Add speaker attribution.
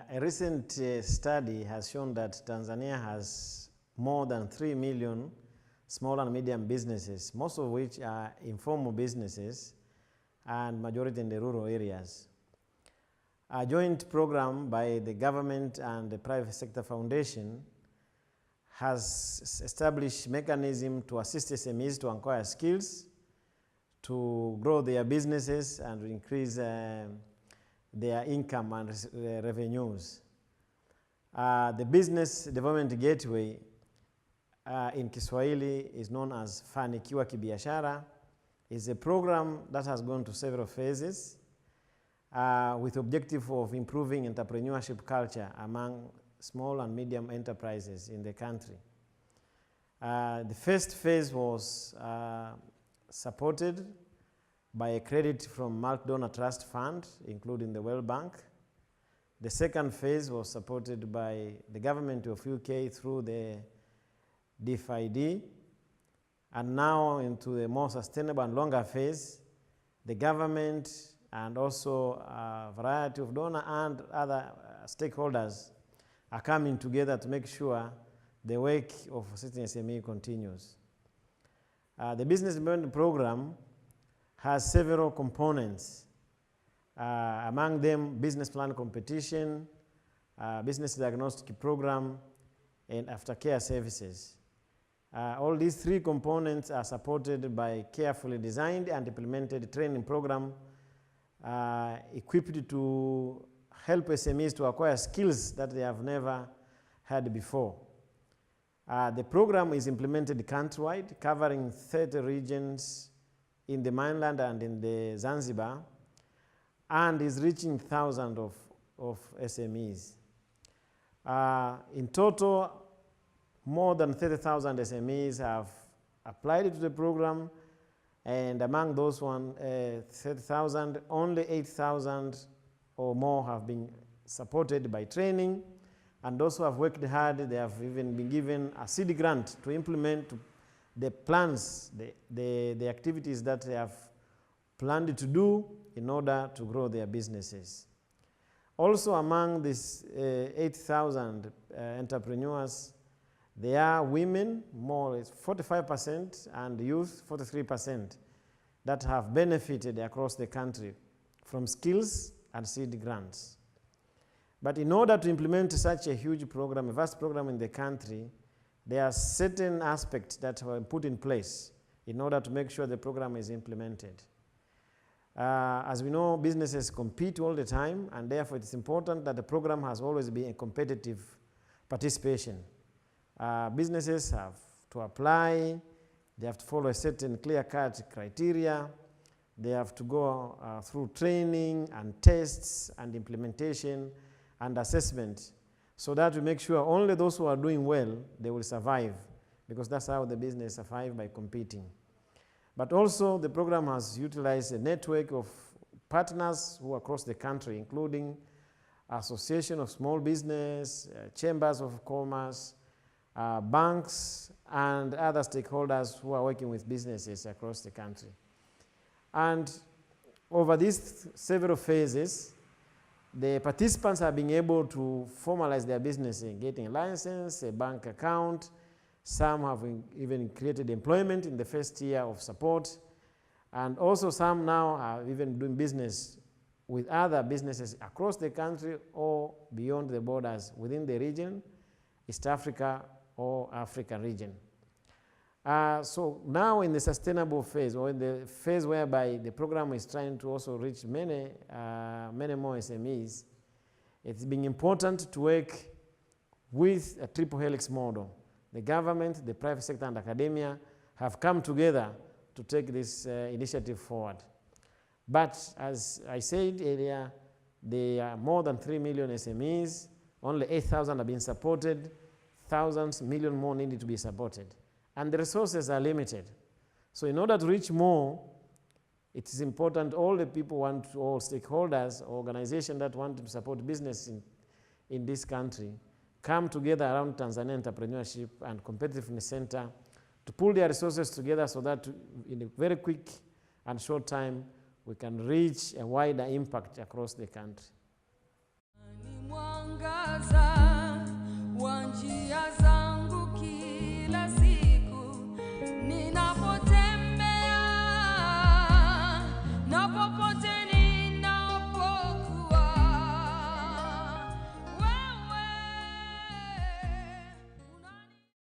Speaker 1: A recent study has shown that Tanzania has more than 3 million small and medium businesses, most of which are informal businesses and majority in the rural areas. A joint program by the government and the private sector foundation has established mechanism to assist SMEs to acquire skills, to grow their businesses and increase their income and revenues. The Business Development Gateway in Kiswahili is known as Fanikiwa Kibiashara. It's a program that has gone to several phases with the objective of improving entrepreneurship culture among small and medium enterprises in the country. The first phase was supported by a credit from Multi-Donor Trust Fund, including the World Bank. The second phase was supported by the government of UK through the DFID. And now into the more sustainable and longer phase, the government and also a variety of donors and other stakeholders are coming together to make sure the work of assisting SME continues. The Business Development Program has several components, among them business plan competition, business diagnostic program, and aftercare services. All these three components are supported by carefully designed and implemented training program equipped to help SMEs to acquire skills that they have never had before. The program is implemented countrywide, covering 30 regions in the mainland and in the Zanzibar, and is reaching thousands of SMEs. In total, more than 30,000 SMEs have applied to the program, and among those 30,000, only 8,000 or more have been supported by training, and those who have worked hard, they have even been given a seed grant to implement the plans, the activities that they have planned to do in order to grow their businesses. Also among these 8,000 entrepreneurs, there are women, more 45%, and youth, 43%, that have benefited across the country from skills and seed grants. But in order to implement such a huge program, a vast program in the country, there are certain aspects that were put in place in order to make sure the program is implemented. As we know, businesses compete all the time, and therefore it's important that the program has always been a competitive participation. Businesses have to apply, they have to follow a certain clear-cut criteria, they have to go through training and tests and implementation and assessment, so that we make sure only those who are doing well, they will survive, because that's how the business survives, by competing. But also the program has utilized a network of partners who are across the country, including Association of Small Business, Chambers of Commerce, banks, and other stakeholders who are working with businesses across the country. And over these several phases, the participants are being able to formalize their business in getting a license, a bank account. Some have even created employment in the first year of support. And also some now are even doing business with other businesses across the country or beyond the borders within the region, East Africa or African region. So now in the sustainable phase, or in the phase whereby the program is trying to also reach many more SMEs, it's been important to work with a triple helix model. The government, the private sector, and academia have come together to take this initiative forward. But as I said earlier, there are more than 3 million SMEs, only 8,000 have been supported, thousands, million more needed to be supported. And the resources are limited. So in order to reach more, it is important all the people all stakeholders, organizations that want to support business in this country, come together around Tanzania Entrepreneurship and Competitiveness Center to pull their resources together so that in a very quick and short time, we can reach a wider impact across the country.
Speaker 2: Ni mwangaza wa njia zangu.